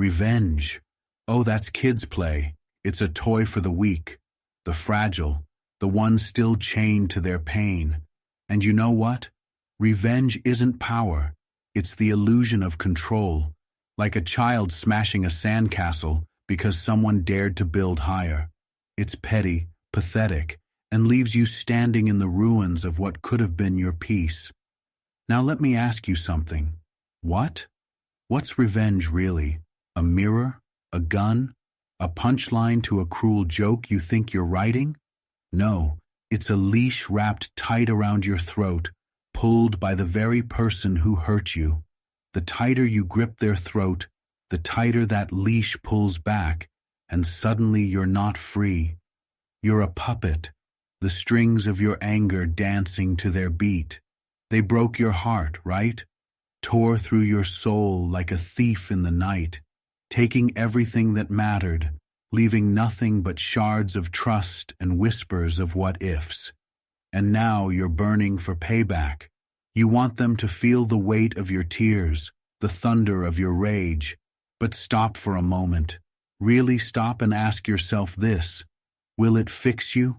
Revenge. Oh, that's kids' play. It's a toy for the weak, the fragile, the ones still chained to their pain. And you know what? Revenge isn't power. It's the illusion of control, like a child smashing a sandcastle because someone dared to build higher. It's petty, pathetic, and leaves you standing in the ruins of what could have been your peace. Now let me ask you something. What? What's revenge really? A mirror? A gun? A punchline to a cruel joke you think you're writing? No, it's a leash wrapped tight around your throat, pulled by the very person who hurt you. The tighter you grip their throat, the tighter that leash pulls back, and suddenly you're not free. You're a puppet, the strings of your anger dancing to their beat. They broke your heart, right? Tore through your soul like a thief in the night, taking everything that mattered, leaving nothing but shards of trust and whispers of what-ifs. And now you're burning for payback. You want them to feel the weight of your tears, the thunder of your rage. But stop for a moment. Really stop and ask yourself this. Will it fix you?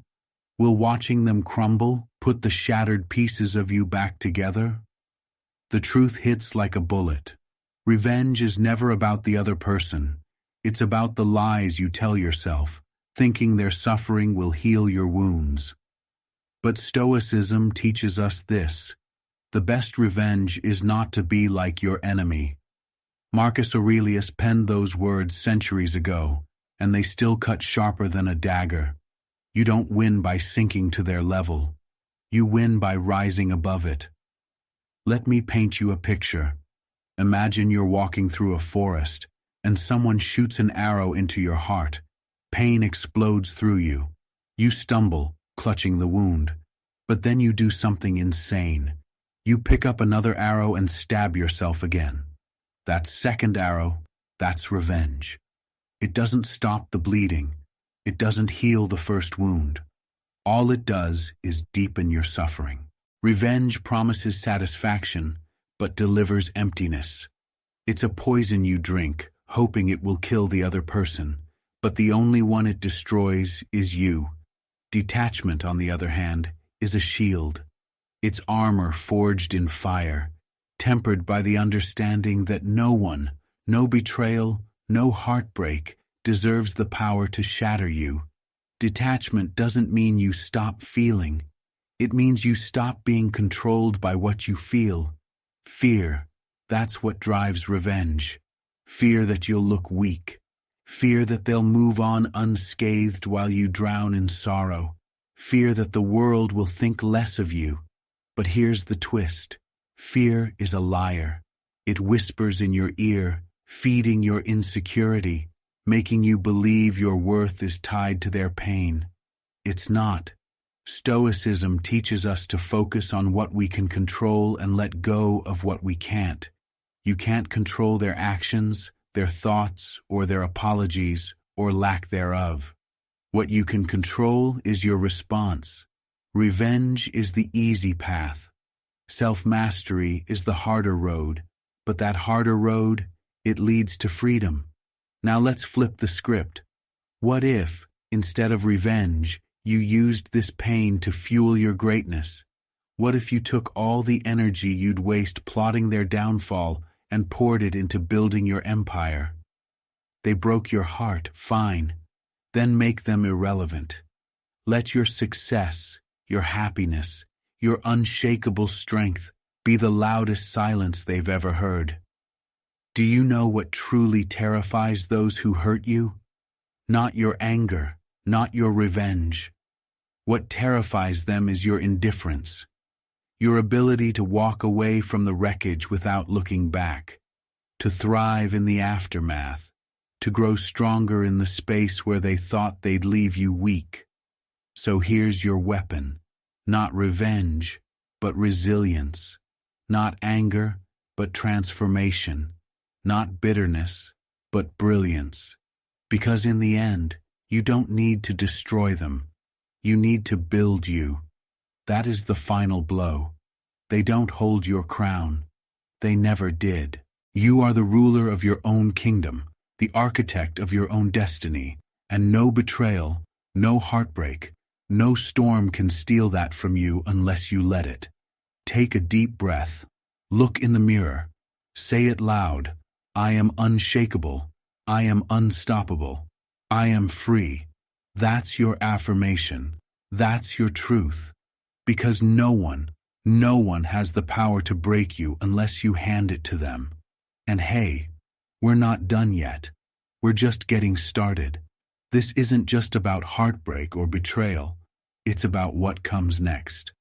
Will watching them crumble put the shattered pieces of you back together? The truth hits like a bullet. Revenge is never about the other person. It's about the lies you tell yourself, thinking their suffering will heal your wounds. But Stoicism teaches us this. The best revenge is not to be like your enemy. Marcus Aurelius penned those words centuries ago, and they still cut sharper than a dagger. You don't win by sinking to their level. You win by rising above it. Let me paint you a picture. Imagine you're walking through a forest, and someone shoots an arrow into your heart. Pain explodes through you. You stumble, clutching the wound. But then you do something insane. You pick up another arrow and stab yourself again. That second arrow, that's revenge. It doesn't stop the bleeding. It doesn't heal the first wound. All it does is deepen your suffering. Revenge promises satisfaction, but delivers emptiness. It's a poison you drink, hoping it will kill the other person, but the only one it destroys is you. Detachment, on the other hand, is a shield. Its armor forged in fire, tempered by the understanding that no one, no betrayal, no heartbreak, deserves the power to shatter you. Detachment doesn't mean you stop feeling. It means you stop being controlled by what you feel. Fear, that's what drives revenge. Fear that you'll look weak. Fear that they'll move on unscathed while you drown in sorrow. Fear that the world will think less of you. But here's the twist. Fear is a liar. It whispers in your ear, feeding your insecurity, making you believe your worth is tied to their pain. It's not. Stoicism teaches us to focus on what we can control and let go of what we can't. You can't control their actions, their thoughts, or their apologies, or lack thereof. What you can control is your response. Revenge is the easy path. Self-mastery is the harder road, but that harder road, it leads to freedom. Now let's flip the script. What if, instead of revenge, you used this pain to fuel your greatness? What if you took all the energy you'd waste plotting their downfall and poured it into building your empire? They broke your heart, fine. Then make them irrelevant. Let your success, your happiness, your unshakable strength be the loudest silence they've ever heard. Do you know what truly terrifies those who hurt you? Not your anger, not your revenge. What terrifies them is your indifference, your ability to walk away from the wreckage without looking back, to thrive in the aftermath, to grow stronger in the space where they thought they'd leave you weak. So here's your weapon, not revenge, but resilience, not anger, but transformation, not bitterness, but brilliance. Because in the end, you don't need to destroy them. You need to build you. That is the final blow. They don't hold your crown. They never did. You are the ruler of your own kingdom, the architect of your own destiny, and no betrayal, no heartbreak, no storm can steal that from you unless you let it. Take a deep breath. Look in the mirror. Say it loud. I am unshakable. I am unstoppable. I am free. That's your affirmation. That's your truth. Because no one has the power to break you unless you hand it to them. And hey, we're not done yet. We're just getting started. This isn't just about heartbreak or betrayal. It's about what comes next.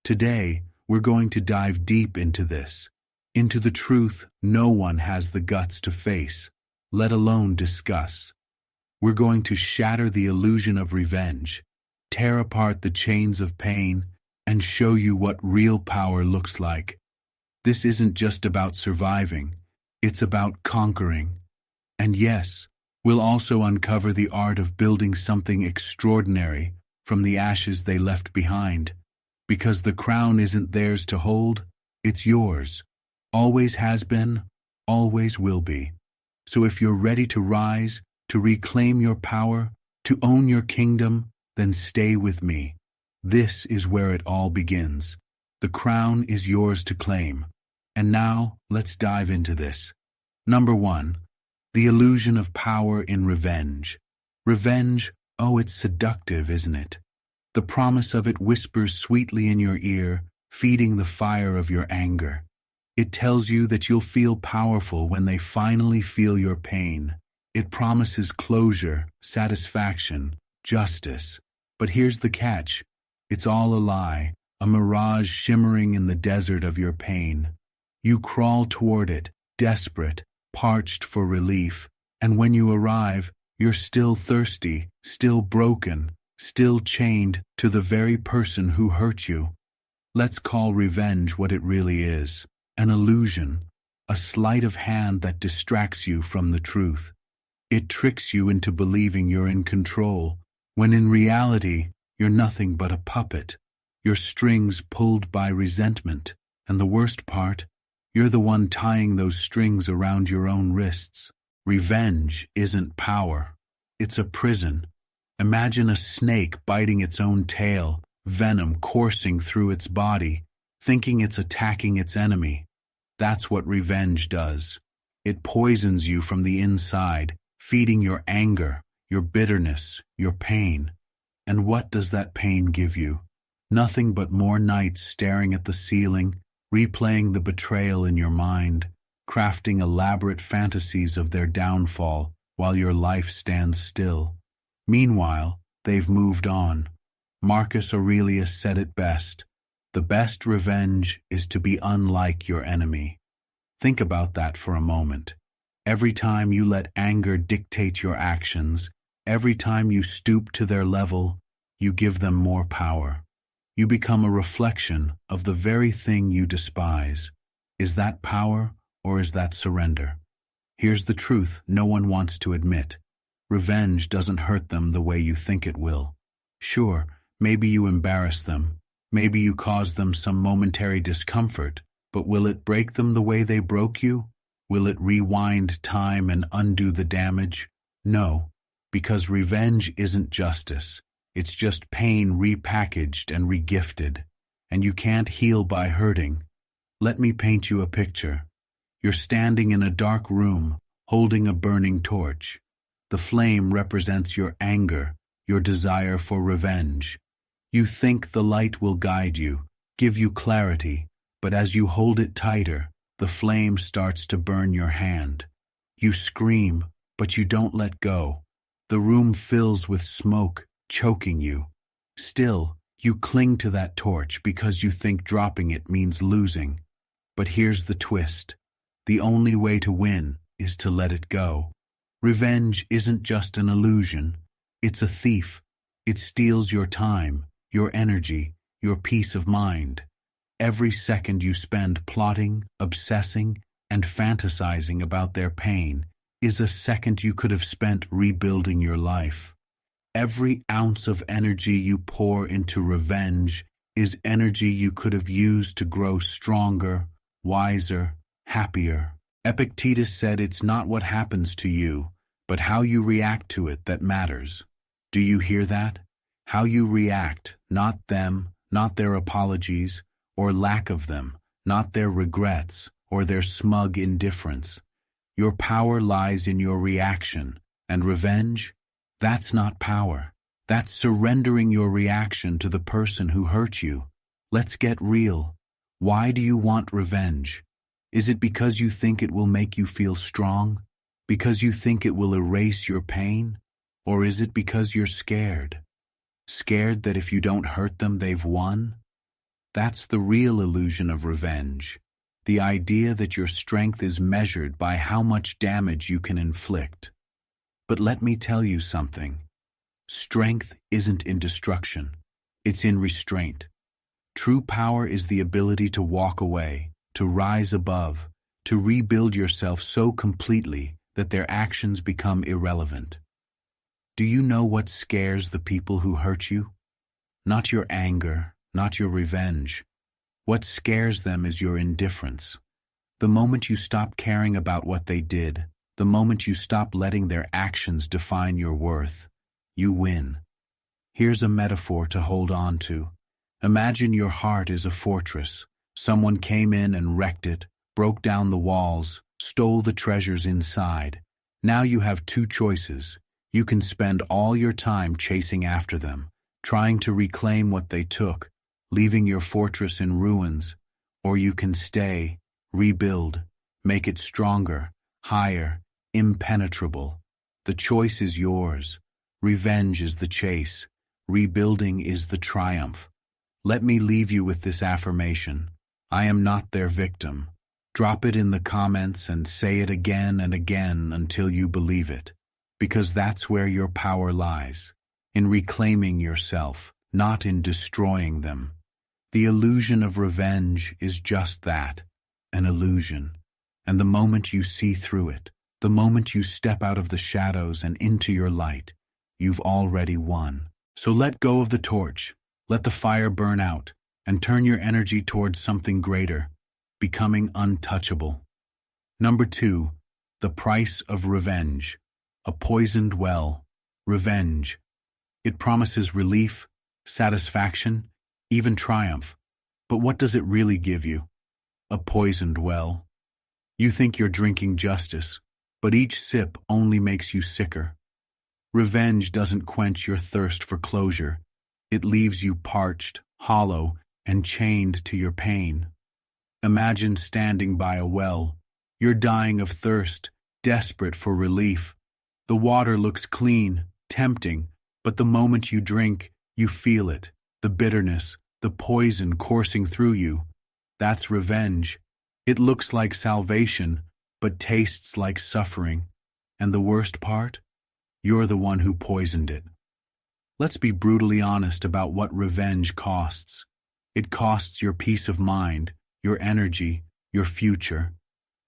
Today, we're going to dive deep into this, into the truth no one has the guts to face, let alone discuss. We're going to shatter the illusion of revenge, tear apart the chains of pain, and show you what real power looks like. This isn't just about surviving, it's about conquering. And yes, we'll also uncover the art of building something extraordinary from the ashes they left behind. Because the crown isn't theirs to hold, it's yours. Always has been, always will be. So if you're ready to rise, to reclaim your power, to own your kingdom, then stay with me. This is where it all begins. The crown is yours to claim. And now, let's dive into this. Number 1. The illusion of power in revenge. Revenge, oh, it's seductive, isn't it? The promise of it whispers sweetly in your ear, feeding the fire of your anger. It tells you that you'll feel powerful when they finally feel your pain. It promises closure, satisfaction, justice. But here's the catch. It's all a lie, a mirage shimmering in the desert of your pain. You crawl toward it, desperate, parched for relief, and when you arrive, you're still thirsty, still broken, still chained to the very person who hurt you. Let's call revenge what it really is, an illusion, a sleight of hand that distracts you from the truth. It tricks you into believing you're in control, when in reality, you're nothing but a puppet, your strings pulled by resentment, and the worst part, you're the one tying those strings around your own wrists. Revenge isn't power, it's a prison. Imagine a snake biting its own tail, venom coursing through its body, thinking it's attacking its enemy. That's what revenge does. It poisons you from the inside, feeding your anger, your bitterness, your pain. And what does that pain give you? Nothing but more nights staring at the ceiling, replaying the betrayal in your mind, crafting elaborate fantasies of their downfall while your life stands still. Meanwhile, they've moved on. Marcus Aurelius said it best. The best revenge is to be unlike your enemy. Think about that for a moment. Every time you let anger dictate your actions, every time you stoop to their level, you give them more power. You become a reflection of the very thing you despise. Is that power or is that surrender? Here's the truth no one wants to admit. Revenge doesn't hurt them the way you think it will. Sure, maybe you embarrass them. Maybe you cause them some momentary discomfort, but will it break them the way they broke you? Will it rewind time and undo the damage? No, because revenge isn't justice. It's just pain repackaged and regifted, and you can't heal by hurting. Let me paint you a picture. You're standing in a dark room, holding a burning torch. The flame represents your anger, your desire for revenge. You think the light will guide you, give you clarity, but as you hold it tighter, the flame starts to burn your hand. You scream, but you don't let go. The room fills with smoke, choking you. Still, you cling to that torch because you think dropping it means losing. But here's the twist. The only way to win is to let it go. Revenge isn't just an illusion. It's a thief. It steals your time, your energy, your peace of mind. Every second you spend plotting, obsessing, and fantasizing about their pain is a second you could have spent rebuilding your life. Every ounce of energy you pour into revenge is energy you could have used to grow stronger, wiser, happier. Epictetus said it's not what happens to you, but how you react to it that matters. Do you hear that? How you react, not them, not their apologies, or lack of them, not their regrets, or their smug indifference. Your power lies in your reaction, and revenge? That's not power. That's surrendering your reaction to the person who hurt you. Let's get real. Why do you want revenge? Is it because you think it will make you feel strong? Because you think it will erase your pain? Or is it because you're scared? Scared that if you don't hurt them, they've won? That's the real illusion of revenge. The idea that your strength is measured by how much damage you can inflict. But let me tell you something. Strength isn't in destruction. It's in restraint. True power is the ability to walk away, to rise above, to rebuild yourself so completely that their actions become irrelevant. Do you know what scares the people who hurt you? Not your anger, not your revenge. What scares them is your indifference. The moment you stop caring about what they did, the moment you stop letting their actions define your worth, you win. Here's a metaphor to hold on to. Imagine your heart is a fortress. Someone came in and wrecked it, broke down the walls, stole the treasures inside. Now you have two choices. You can spend all your time chasing after them, trying to reclaim what they took, leaving your fortress in ruins, or you can stay, rebuild, make it stronger, higher, impenetrable. The choice is yours. Revenge is the chase. Rebuilding is the triumph. Let me leave you with this affirmation. I am not their victim. Drop it in the comments and say it again and again until you believe it. Because that's where your power lies. In reclaiming yourself, not in destroying them. The illusion of revenge is just that, an illusion. And the moment you see through it, the moment you step out of the shadows and into your light, you've already won. So let go of the torch, let the fire burn out, and turn your energy towards something greater, becoming untouchable. Number 2, the price of revenge. A poisoned well, revenge. It promises relief, satisfaction, even triumph. But what does it really give you? A poisoned well. You think you're drinking justice, but each sip only makes you sicker. Revenge doesn't quench your thirst for closure. It leaves you parched, hollow, and chained to your pain. Imagine standing by a well. You're dying of thirst, desperate for relief. The water looks clean, tempting, but the moment you drink, you feel it, the bitterness, the poison coursing through you. That's revenge. It looks like salvation, but tastes like suffering. And the worst part? You're the one who poisoned it. Let's be brutally honest about what revenge costs. It costs your peace of mind, your energy, your future.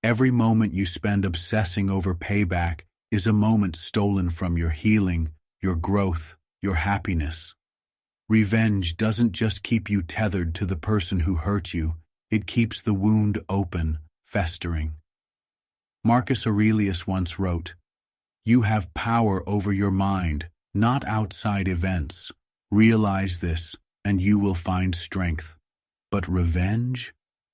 Every moment you spend obsessing over payback is a moment stolen from your healing, your growth, your happiness. Revenge doesn't just keep you tethered to the person who hurt you, it keeps the wound open, festering. Marcus Aurelius once wrote, "You have power over your mind, not outside events. Realize this, and you will find strength." But revenge?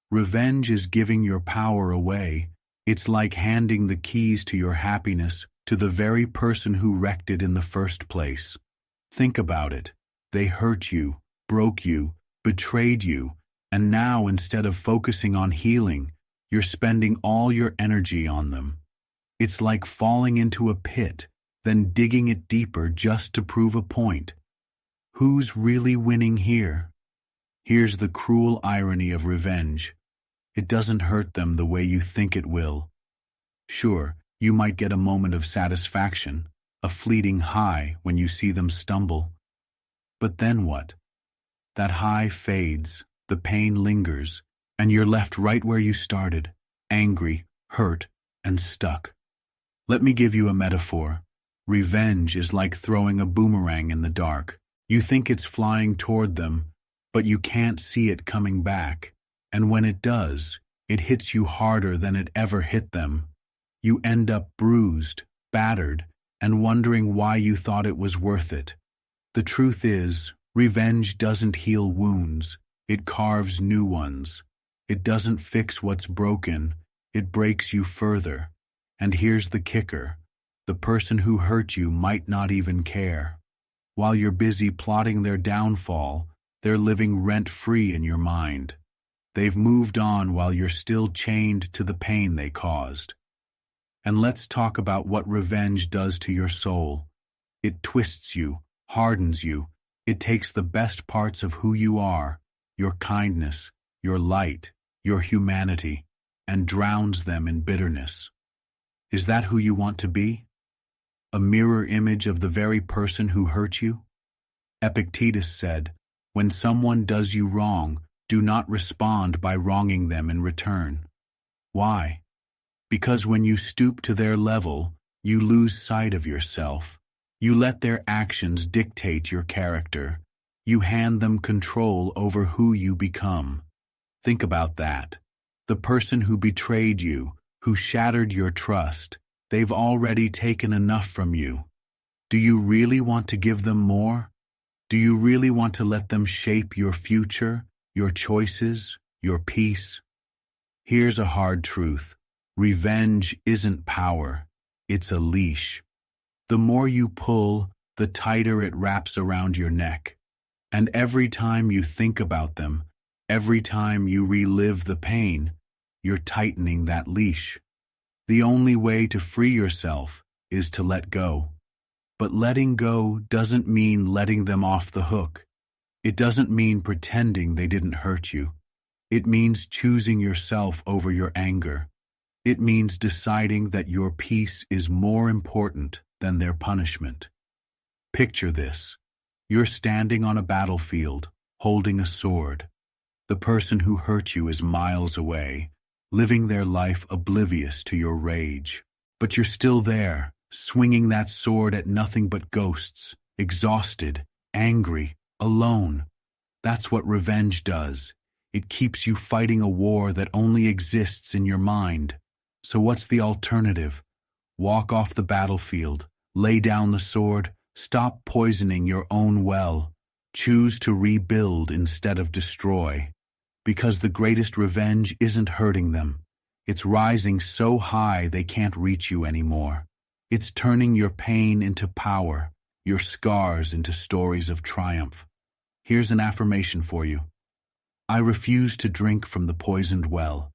Revenge is giving your power away. It's like handing the keys to your happiness to the very person who wrecked it in the first place. Think about it. They hurt you, broke you, betrayed you, and now instead of focusing on healing, you're spending all your energy on them. It's like falling into a pit, then digging it deeper just to prove a point. Who's really winning here? Here's the cruel irony of revenge. It doesn't hurt them the way you think it will. Sure, you might get a moment of satisfaction, a fleeting high when you see them stumble. But then what? That high fades, the pain lingers, and you're left right where you started, angry, hurt, and stuck. Let me give you a metaphor. Revenge is like throwing a boomerang in the dark. You think it's flying toward them, but you can't see it coming back. And when it does, It hits you harder than it ever hit them. You end up bruised, battered, and wondering why you thought it was worth it. The truth is, revenge doesn't heal wounds, it carves new ones. It doesn't fix what's broken, it breaks you further. And here's the kicker: the person who hurt you might not even care. While you're busy plotting their downfall, they're living rent-free in your mind. They've moved on while you're still chained to the pain they caused. And let's talk about what revenge does to your soul. It twists you, hardens you. It takes the best parts of who you are, your kindness, your light, your humanity, and drowns them in bitterness. Is that who you want to be? A mirror image of the very person who hurt you? Epictetus said, "When someone does you wrong, do not respond by wronging them in return." Why? Because when you stoop to their level, you lose sight of yourself. You let their actions dictate your character. You hand them control over who you become. Think about that. The person who betrayed you, who shattered your trust, they've already taken enough from you. Do you really want to give them more? Do you really want to let them shape your future, your choices, your peace? Here's a hard truth. Revenge isn't power, it's a leash. The more you pull, the tighter it wraps around your neck. And every time you think about them, every time you relive the pain, you're tightening that leash. The only way to free yourself is to let go. But letting go doesn't mean letting them off the hook. It doesn't mean pretending they didn't hurt you. It means choosing yourself over your anger. It means deciding that your peace is more important than their punishment. Picture this. You're standing on a battlefield, holding a sword. The person who hurt you is miles away, living their life oblivious to your rage. But you're still there, swinging that sword at nothing but ghosts, exhausted, angry, alone. That's what revenge does. It keeps you fighting a war that only exists in your mind. So what's the alternative? Walk off the battlefield, lay down the sword, stop poisoning your own well. Choose to rebuild instead of destroy. Because the greatest revenge isn't hurting them. It's rising so high they can't reach you anymore. It's turning your pain into power, your scars into stories of triumph. Here's an affirmation for you. I refuse to drink from the poisoned well.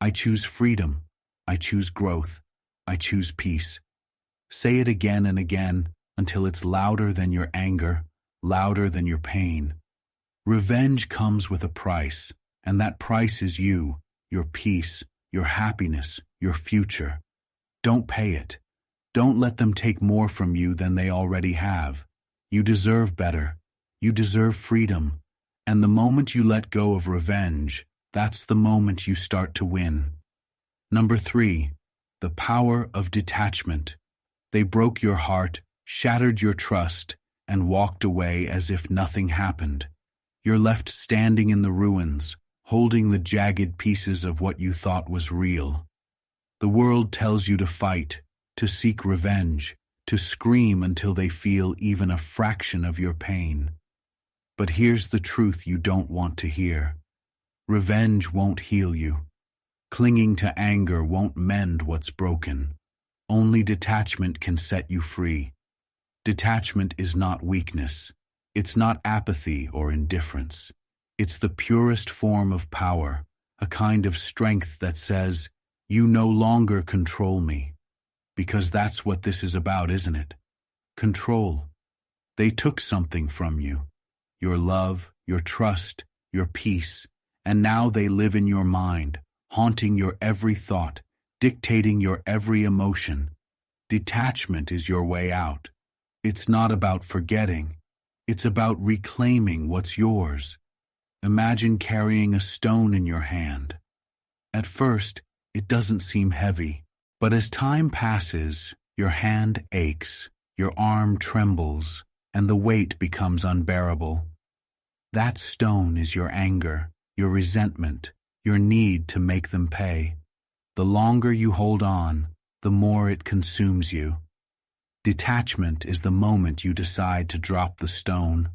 I choose freedom. I choose growth. I choose peace. Say it again and again until it's louder than your anger, louder than your pain. Revenge comes with a price, and that price is you, your peace, your happiness, your future. Don't pay it. Don't let them take more from you than they already have. You deserve better. You deserve freedom. And the moment you let go of revenge, that's the moment you start to win. Number 3, the power of detachment. They broke your heart, shattered your trust, and walked away as if nothing happened. You're left standing in the ruins, holding the jagged pieces of what you thought was real. The world tells you to fight, to seek revenge, to scream until they feel even a fraction of your pain. But here's the truth you don't want to hear. Revenge won't heal you. Clinging to anger won't mend what's broken. Only detachment can set you free. Detachment is not weakness. It's not apathy or indifference. It's the purest form of power, a kind of strength that says, you no longer control me. Because that's what this is about, isn't it? Control. They took something from you. Your love, your trust, your peace, and now they live in your mind, haunting your every thought, dictating your every emotion. Detachment is your way out. It's not about forgetting. It's about reclaiming what's yours. Imagine carrying a stone in your hand. At first, it doesn't seem heavy, but as time passes, your hand aches, your arm trembles, and the weight becomes unbearable. That stone is your anger, your resentment, your need to make them pay. The longer you hold on, the more it consumes you. Detachment is the moment you decide to drop the stone.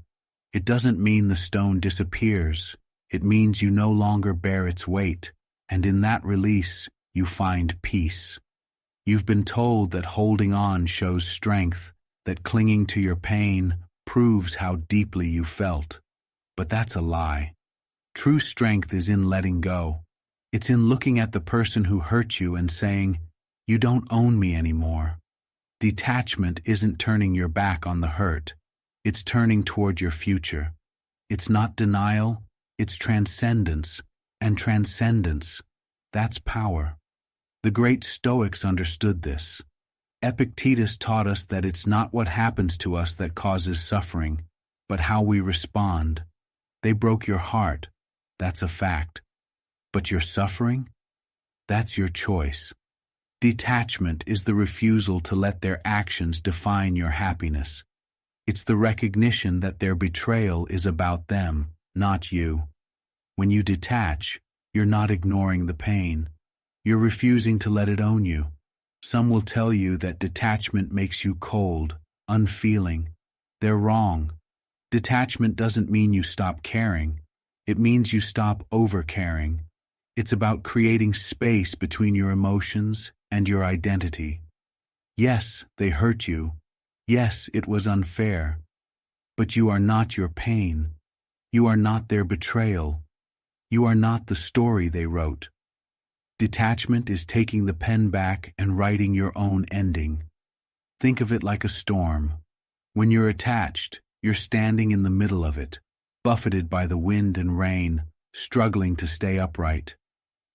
It doesn't mean the stone disappears. It means you no longer bear its weight, and in that release, you find peace. You've been told that holding on shows strength, that clinging to your pain proves how deeply you felt. But that's a lie. True strength is in letting go. It's in looking at the person who hurt you and saying, "You don't own me anymore." Detachment isn't turning your back on the hurt. It's turning toward your future. It's not denial, it's transcendence. And transcendence, that's power. The great Stoics understood this. Epictetus taught us that it's not what happens to us that causes suffering, but how we respond. They broke your heart, that's a fact. But your suffering? That's your choice. Detachment is the refusal to let their actions define your happiness. It's the recognition that their betrayal is about them, not you. When you detach, you're not ignoring the pain. You're refusing to let it own you. Some will tell you that detachment makes you cold, unfeeling. They're wrong. Detachment doesn't mean you stop caring. It means you stop over-caring. It's about creating space between your emotions and your identity. Yes, they hurt you. Yes, it was unfair. But you are not your pain. You are not their betrayal. You are not the story they wrote. Detachment is taking the pen back and writing your own ending. Think of it like a storm. When you're attached, you're standing in the middle of it, buffeted by the wind and rain, struggling to stay upright.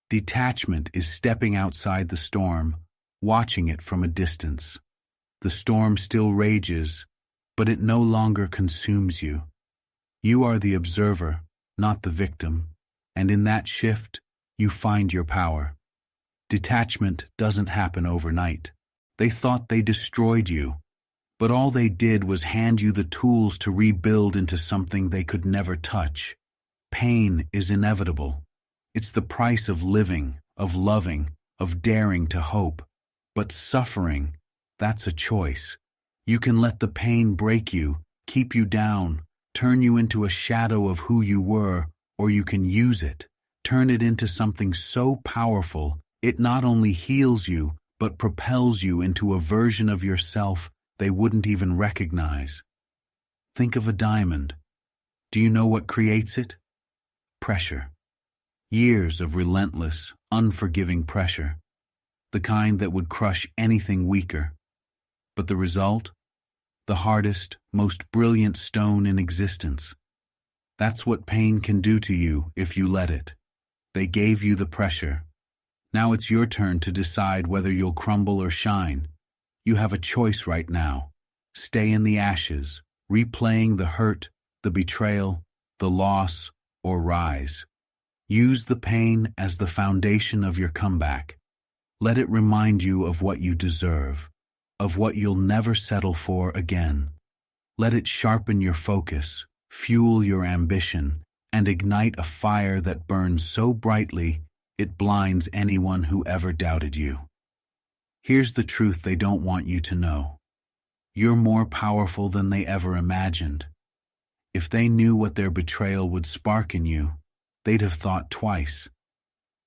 Detachment is stepping outside the storm, watching it from a distance. The storm still rages, but it no longer consumes you. You are the observer, not the victim, and in that shift, you find your power. Detachment doesn't happen overnight. They thought they destroyed you, but all they did was hand you the tools to rebuild into something they could never touch. Pain is inevitable. It's the price of living, of loving, of daring to hope. But suffering, that's a choice. You can let the pain break you, keep you down, turn you into a shadow of who you were, or you can use it, turn it into something so powerful, it not only heals you, but propels you into a version of yourself they wouldn't even recognize. Think of a diamond. Do you know what creates it? Pressure. Years of relentless, unforgiving pressure. The kind that would crush anything weaker. But the result? The hardest, most brilliant stone in existence. That's what pain can do to you if you let it. They gave you the pressure. Now it's your turn to decide whether you'll crumble or shine. You have a choice right now. Stay in the ashes, replaying the hurt, the betrayal, the loss, or rise. Use the pain as the foundation of your comeback. Let it remind you of what you deserve, of what you'll never settle for again. Let it sharpen your focus, fuel your ambition, and ignite a fire that burns so brightly it blinds anyone who ever doubted you. Here's the truth they don't want you to know. You're more powerful than they ever imagined. If they knew what their betrayal would spark in you, they'd have thought twice.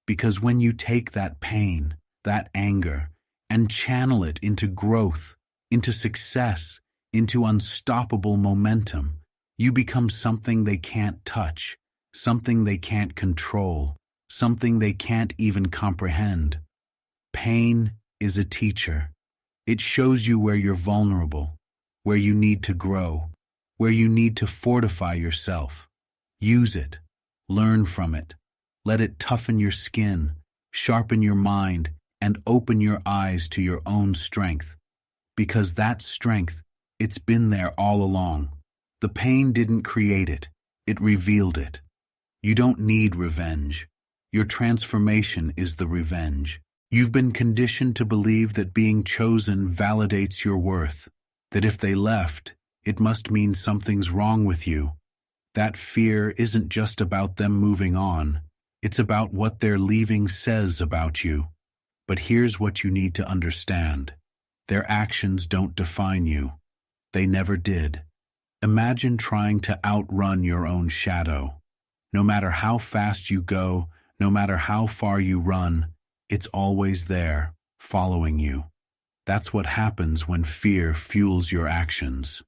Because when you take that pain, that anger, and channel it into growth, into success, into unstoppable momentum, you become something they can't touch, something they can't control, something they can't even comprehend. Pain is a teacher. It shows you where you're vulnerable, where you need to grow, where you need to fortify yourself. Use it. Learn from it. Let it toughen your skin, sharpen your mind, and open your eyes to your own strength. Because that strength, it's been there all along. The pain didn't create it. It revealed it. You don't need revenge. Your transformation is the revenge. You've been conditioned to believe that being chosen validates your worth, that if they left, it must mean something's wrong with you. That fear isn't just about them moving on. It's about what their leaving says about you. But here's what you need to understand. Their actions don't define you. They never did. Imagine trying to outrun your own shadow. No matter how fast you go, no matter how far you run, it's always there, following you. That's what happens when fear fuels your actions.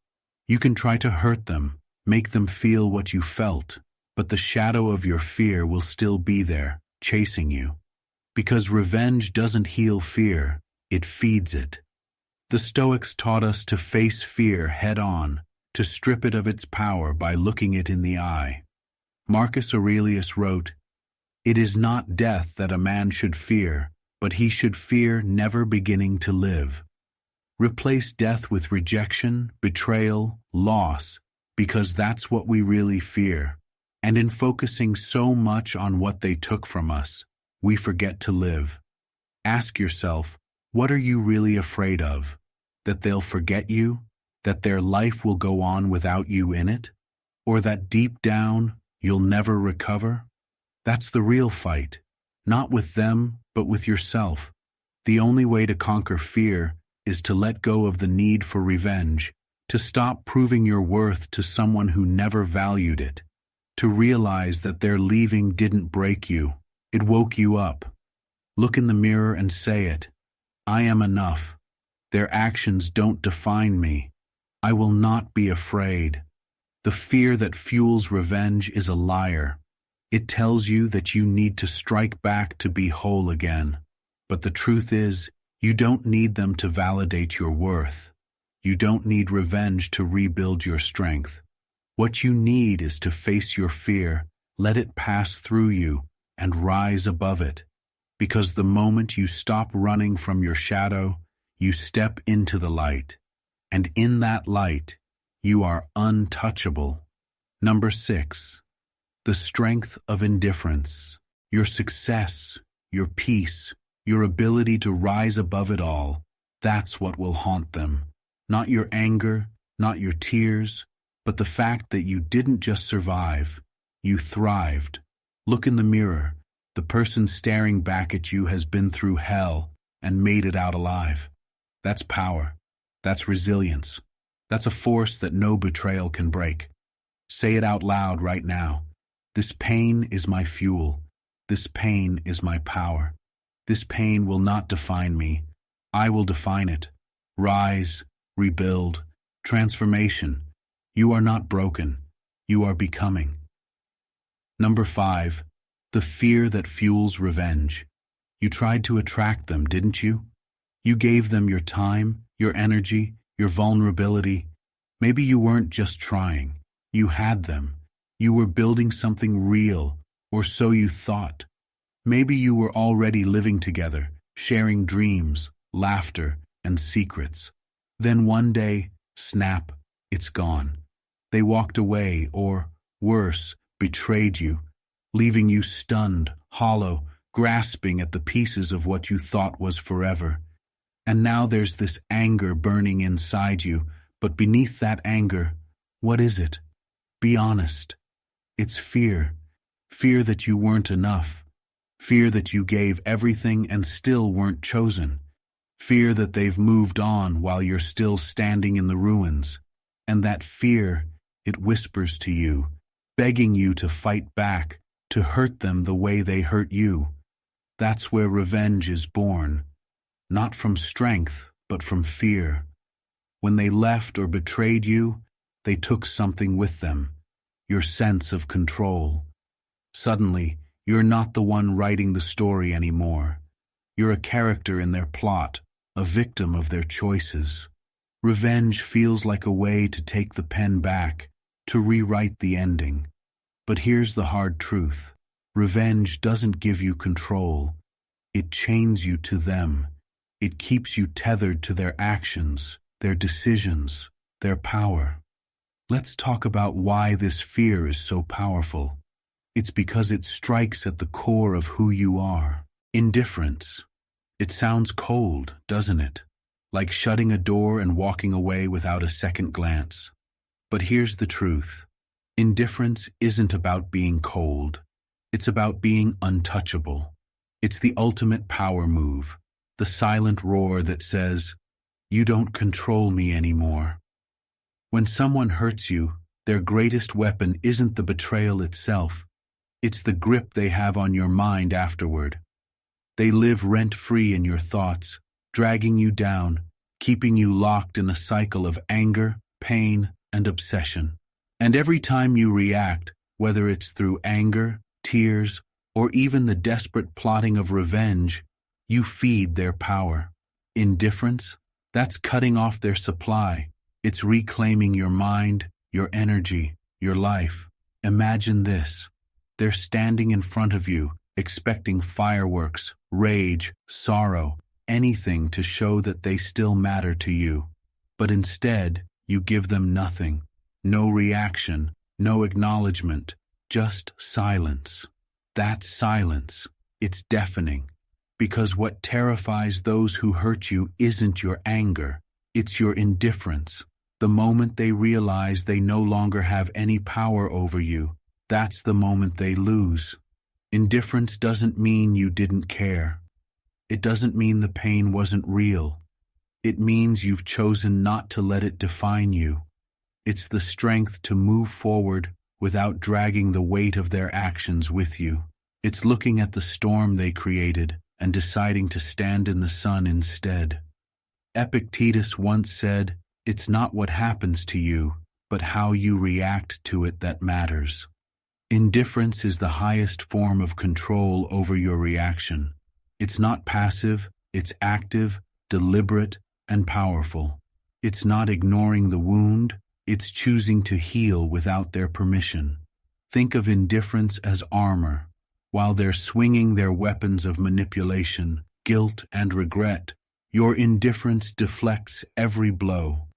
You can try to hurt them, make them feel what you felt, but the shadow of your fear will still be there, chasing you. Because revenge doesn't heal fear, it feeds it. The Stoics taught us to face fear head-on, to strip it of its power by looking it in the eye. Marcus Aurelius wrote, "It is not death that a man should fear, but he should fear never beginning to live." Replace death with rejection, betrayal, loss, because that's what we really fear. And in focusing so much on what they took from us, we forget to live. Ask yourself, what are you really afraid of? That they'll forget you? That their life will go on without you in it? Or that deep down, you'll never recover? That's the real fight. Not with them, but with yourself. The only way to conquer fear is to let go of the need for revenge, to stop proving your worth to someone who never valued it, to realize that their leaving didn't break you, it woke you up. Look in the mirror and say it. I am enough. Their actions don't define me. I will not be afraid. The fear that fuels revenge is a liar. It tells you that you need to strike back to be whole again. But the truth is, you don't need them to validate your worth. You don't need revenge to rebuild your strength. What you need is to face your fear, let it pass through you, and rise above it. Because the moment you stop running from your shadow, you step into the light. And in that light, you are untouchable. Number 6. The strength of indifference. Your success, your peace, your ability to rise above it all, that's what will haunt them. Not your anger, not your tears, but the fact that you didn't just survive, you thrived. Look in the mirror. The person staring back at you has been through hell and made it out alive. That's power. That's resilience. That's a force that no betrayal can break. Say it out loud right now. This pain is my fuel. This pain is my power. This pain will not define me. I will define it. Rise, rebuild, transformation. You are not broken. You are becoming. Number 5. The fear that fuels revenge. You tried to attract them, didn't you? You gave them your time, your energy, your vulnerability. Maybe you weren't just trying. You had them. You were building something real, or so you thought. Maybe you were already living together, sharing dreams, laughter, and secrets. Then one day, snap, it's gone. They walked away, or, worse, betrayed you, leaving you stunned, hollow, grasping at the pieces of what you thought was forever. And now there's this anger burning inside you, but beneath that anger, what is it? Be honest. It's fear. Fear that you weren't enough. Fear that you gave everything and still weren't chosen. Fear that they've moved on while you're still standing in the ruins. And that fear, it whispers to you, begging you to fight back, to hurt them the way they hurt you. That's where revenge is born. Not from strength, but from fear. When they left or betrayed you, they took something with them, your sense of control. Suddenly, you're not the one writing the story anymore. You're a character in their plot, a victim of their choices. Revenge feels like a way to take the pen back, to rewrite the ending. But here's the hard truth. Revenge doesn't give you control. It chains you to them. It keeps you tethered to their actions, their decisions, their power. Let's talk about why this fear is so powerful. It's because it strikes at the core of who you are. Indifference. It sounds cold, doesn't it? Like shutting a door and walking away without a second glance. But here's the truth. Indifference isn't about being cold. It's about being untouchable. It's the ultimate power move, the silent roar that says, "You don't control me anymore." When someone hurts you, their greatest weapon isn't the betrayal itself. It's the grip they have on your mind afterward. They live rent-free in your thoughts, dragging you down, keeping you locked in a cycle of anger, pain, and obsession. And every time you react, whether it's through anger, tears, or even the desperate plotting of revenge, you feed their power. Indifference? That's cutting off their supply. It's reclaiming your mind, your energy, your life. Imagine this. They're standing in front of you, expecting fireworks, rage, sorrow, anything to show that they still matter to you. But instead, you give them nothing. No reaction, no acknowledgement, just silence. That's silence. It's deafening. Because what terrifies those who hurt you isn't your anger, it's your indifference. The moment they realize they no longer have any power over you, that's the moment they lose. Indifference doesn't mean you didn't care. It doesn't mean the pain wasn't real. It means you've chosen not to let it define you. It's the strength to move forward without dragging the weight of their actions with you. It's looking at the storm they created and deciding to stand in the sun instead. Epictetus once said, "It's not what happens to you, but how you react to it that matters." Indifference is the highest form of control over your reaction. It's not passive, it's active, deliberate, and powerful. It's not ignoring the wound, it's choosing to heal without their permission. Think of indifference as armor. While they're swinging their weapons of manipulation, guilt, and regret, your indifference deflects every blow.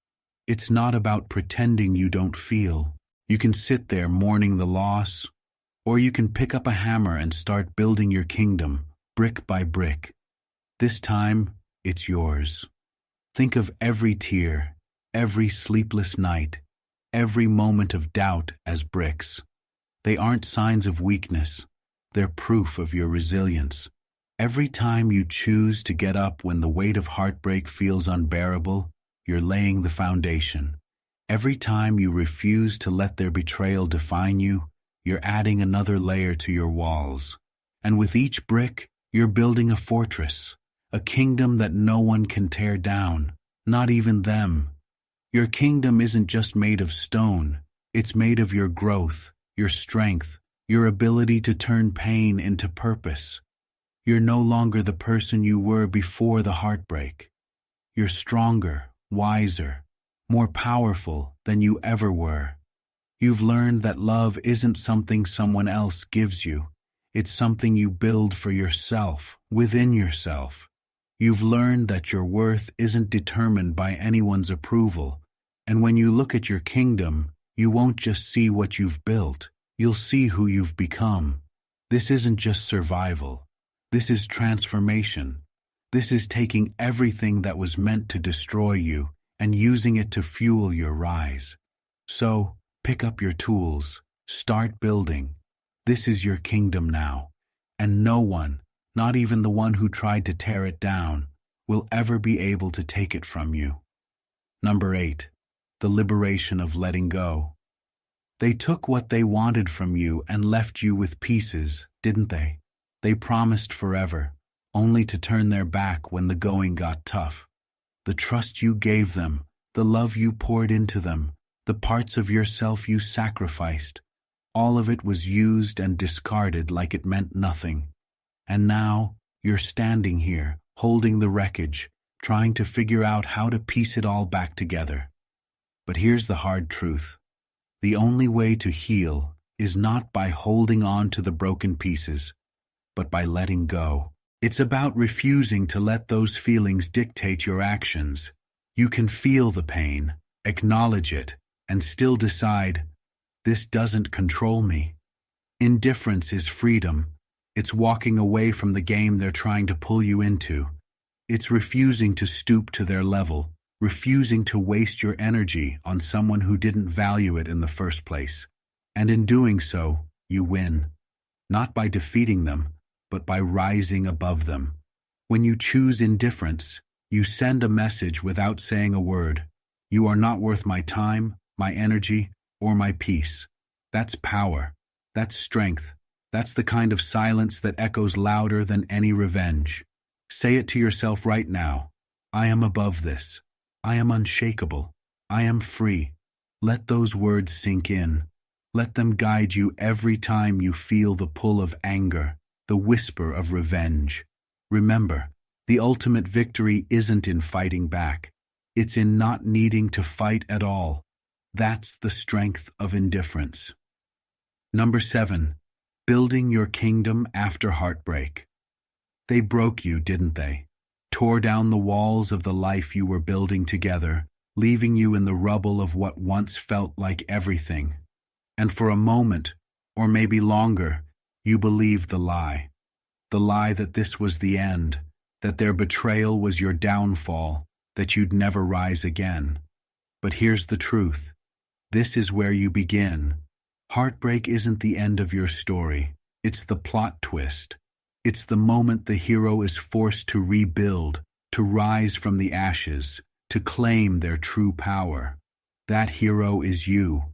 It's not about pretending you don't feel. You can sit there mourning the loss, or you can pick up a hammer and start building your kingdom, brick by brick. This time, it's yours. Think of every tear, every sleepless night, every moment of doubt as bricks. They aren't signs of weakness. They're proof of your resilience. Every time you choose to get up when the weight of heartbreak feels unbearable, you're laying the foundation. Every time you refuse to let their betrayal define you, you're adding another layer to your walls. And with each brick, you're building a fortress, a kingdom that no one can tear down, not even them. Your kingdom isn't just made of stone, it's made of your growth, your strength, your ability to turn pain into purpose. You're no longer the person you were before the heartbreak. You're stronger, wiser, more powerful than you ever were. You've learned that love isn't something someone else gives you. It's something you build for yourself, within yourself. You've learned that your worth isn't determined by anyone's approval. And when you look at your kingdom, you won't just see what you've built. You'll see who you've become. This isn't just survival. This is transformation. This is taking everything that was meant to destroy you and using it to fuel your rise. So, pick up your tools. Start building. This is your kingdom now. And no one, not even the one who tried to tear it down, will ever be able to take it from you. Number 8. The liberation of letting go. They took what they wanted from you and left you with pieces, didn't they? They promised forever, only to turn their back when the going got tough. The trust you gave them, the love you poured into them, the parts of yourself you sacrificed, all of it was used and discarded like it meant nothing. And now, you're standing here, holding the wreckage, trying to figure out how to piece it all back together. But here's the hard truth. The only way to heal is not by holding on to the broken pieces, but by letting go. It's about refusing to let those feelings dictate your actions. You can feel the pain, acknowledge it, and still decide, this doesn't control me. Indifference is freedom. It's walking away from the game they're trying to pull you into. It's refusing to stoop to their level, refusing to waste your energy on someone who didn't value it in the first place. And in doing so, you win. not by defeating them, but by rising above them. When you choose indifference, you send a message without saying a word. You are not worth my time, my energy, or my peace. That's power. That's strength. That's the kind of silence that echoes louder than any revenge. Say it to yourself right now. I am above this. I am unshakable. I am free. Let those words sink in. Let them guide you every time you feel the pull of anger, the whisper of revenge. Remember, the ultimate victory isn't in fighting back. It's in not needing to fight at all. That's the strength of indifference. Number 7. Building your kingdom after heartbreak. They broke you, didn't they? Tore down the walls of the life you were building together, leaving you in the rubble of what once felt like everything. And for a moment, or maybe longer, you believed the lie. The lie that this was the end, that their betrayal was your downfall, that you'd never rise again. But here's the truth. This is where you begin. Heartbreak isn't the end of your story. It's the plot twist. It's the moment the hero is forced to rebuild, to rise from the ashes, to claim their true power. That hero is you.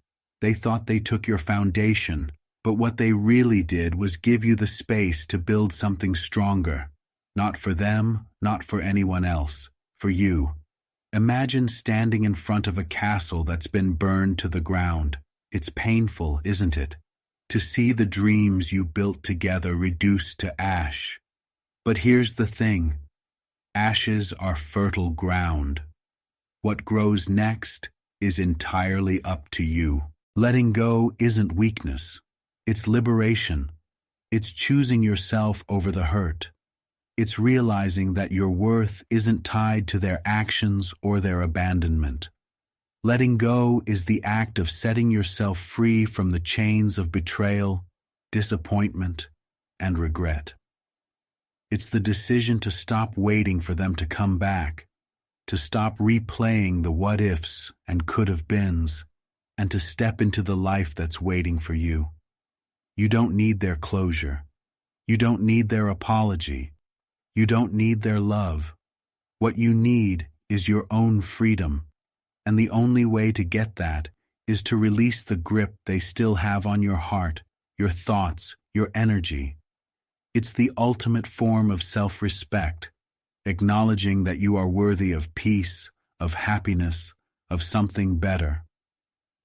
They thought they took your foundation, but what they really did was give you the space to build something stronger. Not for them, not for anyone else, for you. Imagine standing in front of a castle that's been burned to the ground. It's painful, isn't it? To see the dreams you built together reduced to ash. But here's the thing. Ashes are fertile ground. What grows next is entirely up to you. Letting go isn't weakness. It's liberation. It's choosing yourself over the hurt. It's realizing that your worth isn't tied to their actions or their abandonment. Letting go is the act of setting yourself free from the chains of betrayal, disappointment, and regret. It's the decision to stop waiting for them to come back, to stop replaying the what-ifs and could-have-beens, and to step into the life that's waiting for you. You don't need their closure. You don't need their apology. You don't need their love. What you need is your own freedom. And the only way to get that is to release the grip they still have on your heart, your thoughts, your energy. It's the ultimate form of self-respect, acknowledging that you are worthy of peace, of happiness, of something better.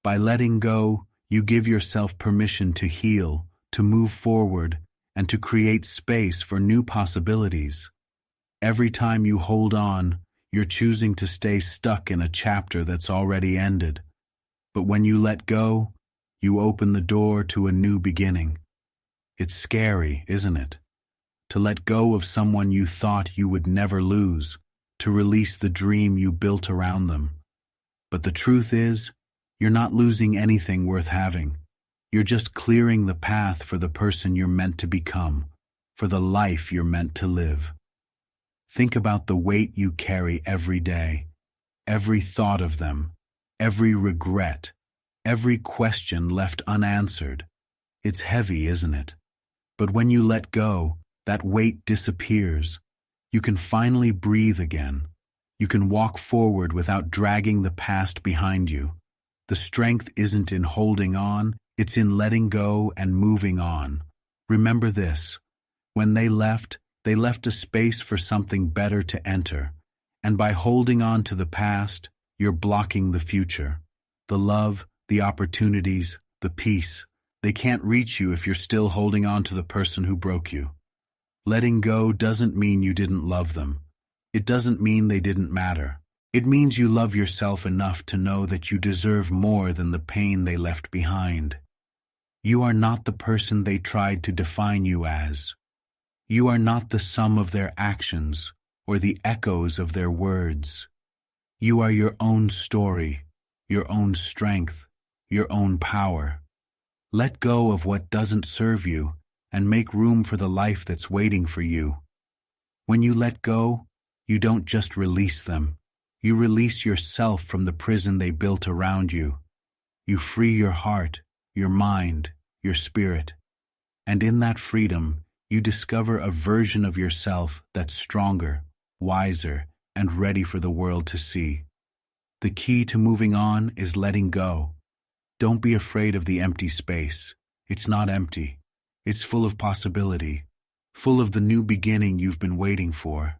By letting go, you give yourself permission to heal, to move forward, and to create space for new possibilities. Every time you hold on, you're choosing to stay stuck in a chapter that's already ended. But when you let go, you open the door to a new beginning. It's scary, isn't it? To let go of someone you thought you would never lose, to release the dream you built around them. But the truth is, you're not losing anything worth having. You're just clearing the path for the person you're meant to become, for the life you're meant to live. Think about the weight you carry every day, every thought of them, every regret, every question left unanswered. It's heavy, isn't it? But when you let go, that weight disappears. You can finally breathe again. You can walk forward without dragging the past behind you. The strength isn't in holding on, it's in letting go and moving on. Remember this. When they left a space for something better to enter, and by holding on to the past, you're blocking the future. The love, the opportunities, the peace, they can't reach you if you're still holding on to the person who broke you. Letting go doesn't mean you didn't love them. It doesn't mean they didn't matter. It means you love yourself enough to know that you deserve more than the pain they left behind. You are not the person they tried to define you as. You are not the sum of their actions or the echoes of their words. You are your own story, your own strength, your own power. Let go of what doesn't serve you and make room for the life that's waiting for you. When you let go, you don't just release them. You release yourself from the prison they built around you. You free your heart, your mind, your spirit. And in that freedom, you discover a version of yourself that's stronger, wiser, and ready for the world to see. The key to moving on is letting go. Don't be afraid of the empty space. It's not empty. It's full of possibility, full of the new beginning you've been waiting for.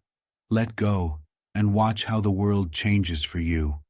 Let go and watch how the world changes for you.